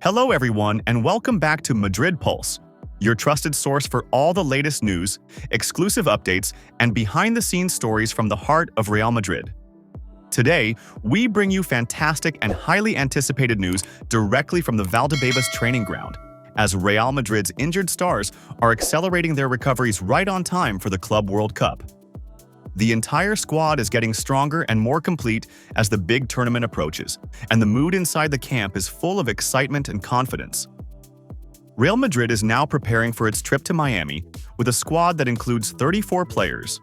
Hello everyone and welcome back to Madrid Pulse, your trusted source for all the latest news, exclusive updates, and behind-the-scenes stories from the heart of Real Madrid. Today, we bring you fantastic and highly anticipated news directly from the Valdebebas training ground, as Real Madrid's injured stars are accelerating their recoveries right on time for the Club World Cup. The entire squad is getting stronger and more complete as the big tournament approaches, and the mood inside the camp is full of excitement and confidence. Real Madrid is now preparing for its trip to Miami with a squad that includes 34 players.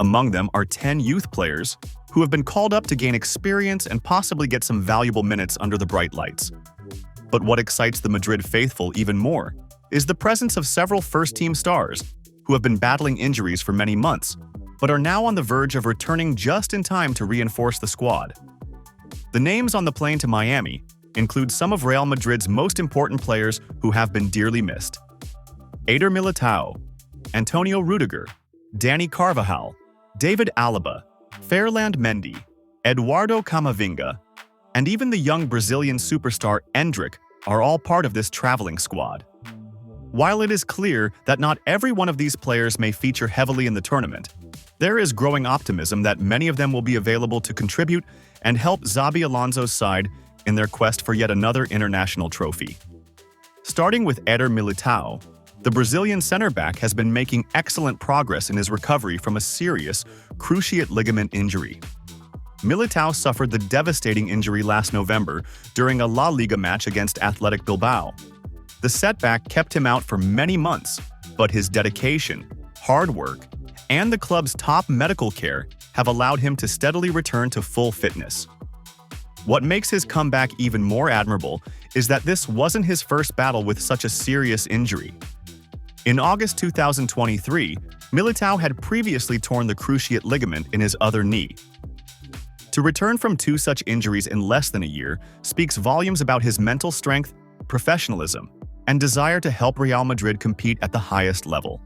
Among them are 10 youth players who have been called up to gain experience and possibly get some valuable minutes under the bright lights. But what excites the Madrid faithful even more is the presence of several first-team stars who have been battling injuries for many months, but are now on the verge of returning just in time to reinforce the squad. The names on the plane to Miami include some of Real Madrid's most important players who have been dearly missed: Eder Militao, Antonio Rudiger, Dani Carvajal, David Alaba, Ferland Mendy, Eduardo Camavinga, and even the young Brazilian superstar Endrick are all part of this traveling squad. While it is clear that not every one of these players may feature heavily in the tournament, there is growing optimism that many of them will be available to contribute and help Xabi Alonso's side in their quest for yet another international trophy. Starting with Eder Militao, the Brazilian center-back has been making excellent progress in his recovery from a serious cruciate ligament injury. Militao suffered the devastating injury last November during a La Liga match against Athletic Bilbao. The setback kept him out for many months, but his dedication, hard work, and the club's top medical care have allowed him to steadily return to full fitness. What makes his comeback even more admirable is that this wasn't his first battle with such a serious injury. In August 2023, Militao had previously torn the cruciate ligament in his other knee. To return from two such injuries in less than a year speaks volumes about his mental strength, professionalism, and desire to help Real Madrid compete at the highest level.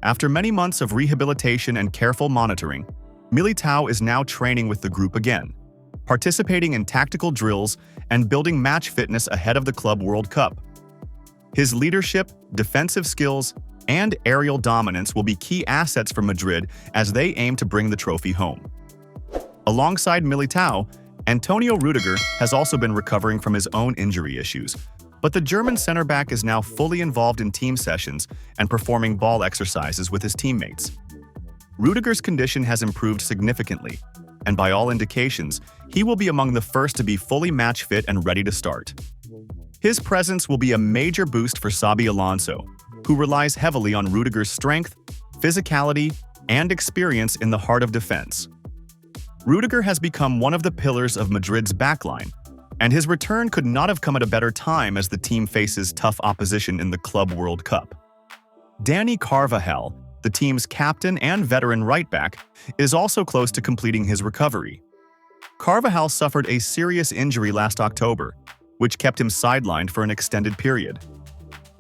After many months of rehabilitation and careful monitoring, Militao is now training with the group again, participating in tactical drills and building match fitness ahead of the Club World Cup. His leadership, defensive skills, and aerial dominance will be key assets for Madrid as they aim to bring the trophy home. Alongside Militao, Antonio Rudiger has also been recovering from his own injury issues, but the German center-back is now fully involved in team sessions and performing ball exercises with his teammates. Rudiger's condition has improved significantly, and by all indications, he will be among the first to be fully match fit and ready to start. His presence will be a major boost for Xabi Alonso, who relies heavily on Rudiger's strength, physicality, and experience in the heart of defense. Rudiger has become one of the pillars of Madrid's backline, and his return could not have come at a better time as the team faces tough opposition in the Club World Cup. Dani Carvajal, the team's captain and veteran right-back, is also close to completing his recovery. Carvajal suffered a serious injury last October, which kept him sidelined for an extended period.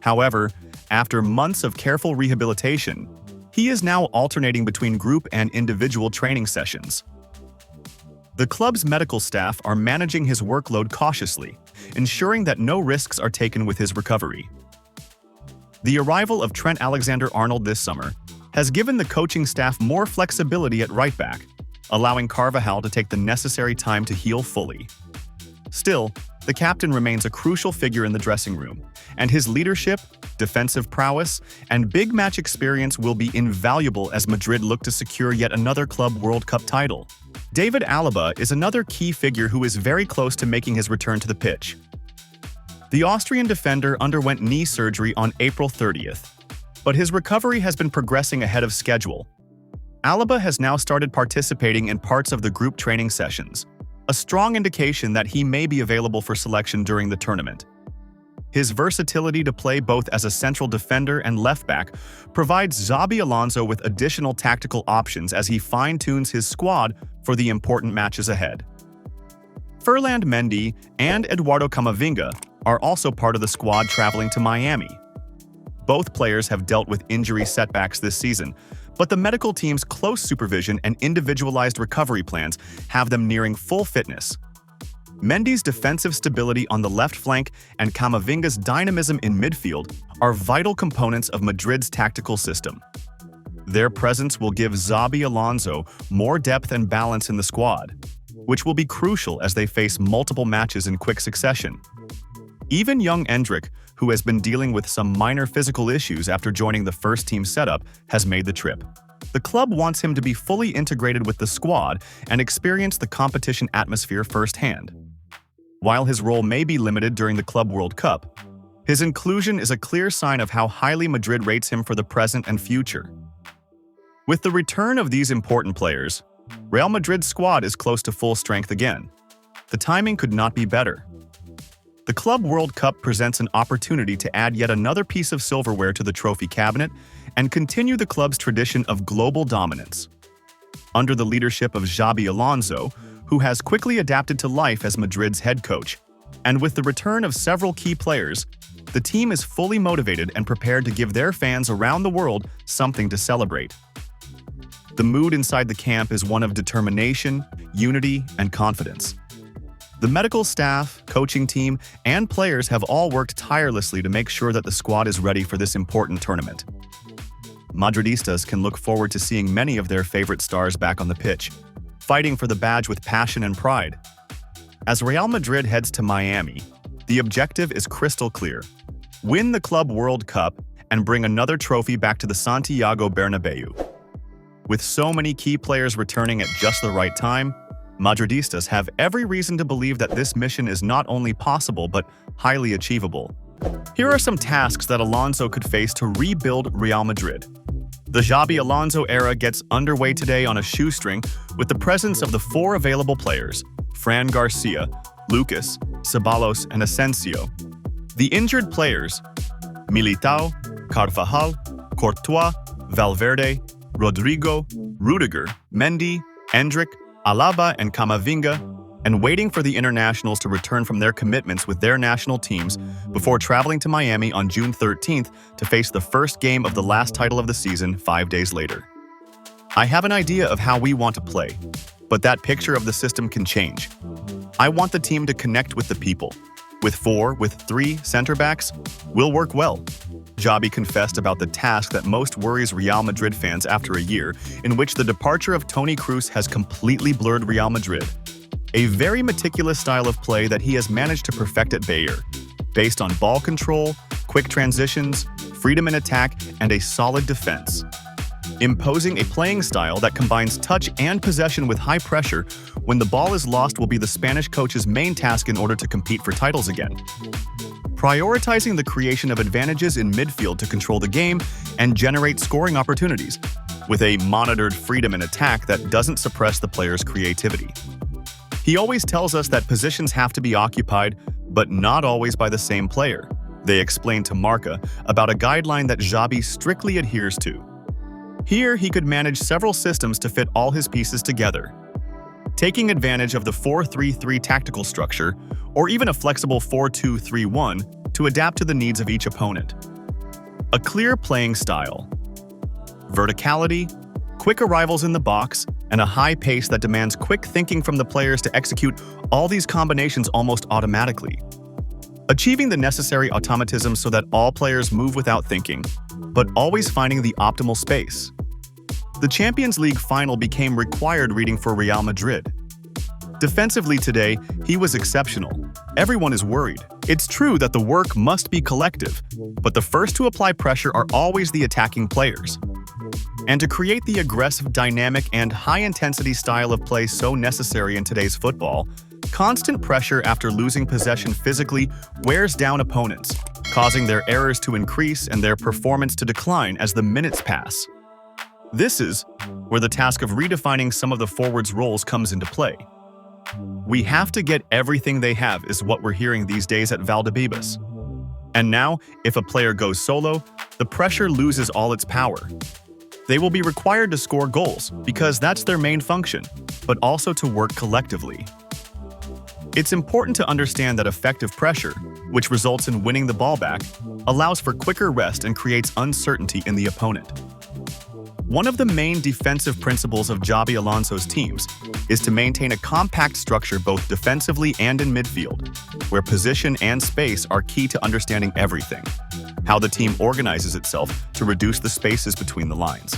However, after months of careful rehabilitation, he is now alternating between group and individual training sessions. The club's medical staff are managing his workload cautiously, ensuring that no risks are taken with his recovery. The arrival of Trent Alexander-Arnold this summer has given the coaching staff more flexibility at right-back, allowing Carvajal to take the necessary time to heal fully. Still, the captain remains a crucial figure in the dressing room, and his leadership, defensive prowess, and big match experience will be invaluable as Madrid look to secure yet another Club World Cup title. David Alaba is another key figure who is very close to making his return to the pitch. The Austrian defender underwent knee surgery on April 30th, but his recovery has been progressing ahead of schedule. Alaba has now started participating in parts of the group training sessions, a strong indication that he may be available for selection during the tournament. His versatility to play both as a central defender and left-back provides Xabi Alonso with additional tactical options as he fine-tunes his squad for the important matches ahead. Ferland Mendy and Eduardo Camavinga are also part of the squad traveling to Miami. Both players have dealt with injury setbacks this season, but the medical team's close supervision and individualized recovery plans have them nearing full fitness. Mendy's defensive stability on the left flank and Camavinga's dynamism in midfield are vital components of Madrid's tactical system. Their presence will give Xabi Alonso more depth and balance in the squad, which will be crucial as they face multiple matches in quick succession. Even young Endrick, who has been dealing with some minor physical issues after joining the first-team setup, has made the trip. The club wants him to be fully integrated with the squad and experience the competition atmosphere firsthand. While his role may be limited during the Club World Cup, his inclusion is a clear sign of how highly Madrid rates him for the present and future. With the return of these important players, Real Madrid's squad is close to full strength again. The timing could not be better. The Club World Cup presents an opportunity to add yet another piece of silverware to the trophy cabinet and continue the club's tradition of global dominance. Under the leadership of Xabi Alonso, who has quickly adapted to life as Madrid's head coach, and with the return of several key players, the team is fully motivated and prepared to give their fans around the world something to celebrate. The mood inside the camp is one of determination, unity, and confidence. The medical staff, coaching team, and players have all worked tirelessly to make sure that the squad is ready for this important tournament. Madridistas can look forward to seeing many of their favorite stars back on the pitch, fighting for the badge with passion and pride. As Real Madrid heads to Miami, the objective is crystal clear: win the Club World Cup and bring another trophy back to the Santiago Bernabeu. With so many key players returning at just the right time, Madridistas have every reason to believe that this mission is not only possible but highly achievable. Here are some tasks that Alonso could face to rebuild Real Madrid. The Xabi Alonso era gets underway today on a shoestring with the presence of the four available players: Fran Garcia, Lucas, Ceballos, and Asensio. The injured players: Militao, Carvajal, Courtois, Valverde, Rodrigo, Rudiger, Mendy, Endrick, Alaba, and Camavinga, and waiting for the internationals to return from their commitments with their national teams before traveling to Miami on June 13th to face the first game of the last title of the season 5 days later. I have an idea of how we want to play, but that picture of the system can change. I want the team to connect with the people. With 3 center-backs, will work well. Xabi confessed about the task that most worries Real Madrid fans after a year in which the departure of Toni Kroos has completely blurred Real Madrid. A very meticulous style of play that he has managed to perfect at Bayer, based on ball control, quick transitions, freedom in attack, and a solid defense. Imposing a playing style that combines touch and possession with high pressure when the ball is lost will be the Spanish coach's main task in order to compete for titles again. Prioritizing the creation of advantages in midfield to control the game and generate scoring opportunities, with a monitored freedom in attack that doesn't suppress the player's creativity. He always tells us that positions have to be occupied, but not always by the same player. They explain to Marca about a guideline that Xabi strictly adheres to. Here, he could manage several systems to fit all his pieces together, taking advantage of the 4-3-3 tactical structure, or even a flexible 4-2-3-1 to adapt to the needs of each opponent. A clear playing style, verticality, quick arrivals in the box, and a high pace that demands quick thinking from the players to execute all these combinations almost automatically. Achieving the necessary automatism so that all players move without thinking, but always finding the optimal space. The Champions League final became required reading for Real Madrid. Defensively today, he was exceptional. Everyone is worried. It's true that the work must be collective, but the first to apply pressure are always the attacking players. And to create the aggressive, dynamic, and high-intensity style of play so necessary in today's football, constant pressure after losing possession physically wears down opponents, causing their errors to increase and their performance to decline as the minutes pass. This is where the task of redefining some of the forwards' roles comes into play. We have to get everything they have is what we're hearing these days at Valdebebas. And now, if a player goes solo, the pressure loses all its power. They will be required to score goals because that's their main function, but also to work collectively. It's important to understand that effective pressure, which results in winning the ball back, allows for quicker rest and creates uncertainty in the opponent. One of the main defensive principles of Xabi Alonso's teams is to maintain a compact structure both defensively and in midfield, where position and space are key to understanding everything, how the team organizes itself to reduce the spaces between the lines.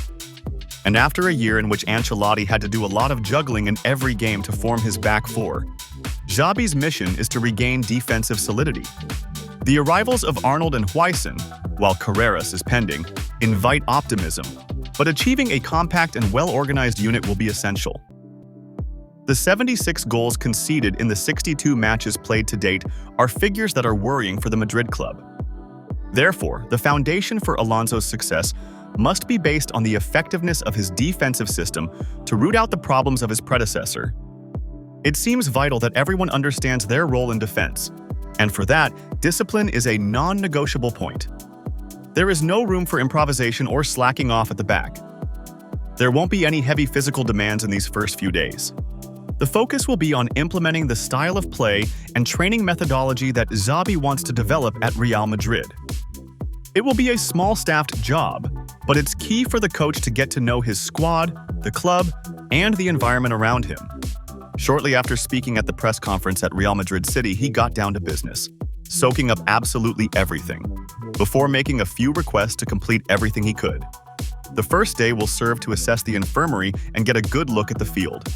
And after a year in which Ancelotti had to do a lot of juggling in every game to form his back four, Xabi's mission is to regain defensive solidity. The arrivals of Arnold and Huijsen, while Carreras is pending, invite optimism, but achieving a compact and well-organized unit will be essential. The 76 goals conceded in the 62 matches played to date are figures that are worrying for the Madrid club. Therefore, the foundation for Alonso's success must be based on the effectiveness of his defensive system to root out the problems of his predecessor. It seems vital that everyone understands their role in defense, and for that, discipline is a non-negotiable point. There is no room for improvisation or slacking off at the back. There won't be any heavy physical demands in these first few days. The focus will be on implementing the style of play and training methodology that Xabi wants to develop at Real Madrid. It will be a small-staffed job, but it's key for the coach to get to know his squad, the club, and the environment around him. Shortly after speaking at the press conference at Real Madrid City, he got down to business, soaking up absolutely everything, before making a few requests to complete everything he could. The first day will serve to assess the infirmary and get a good look at the field.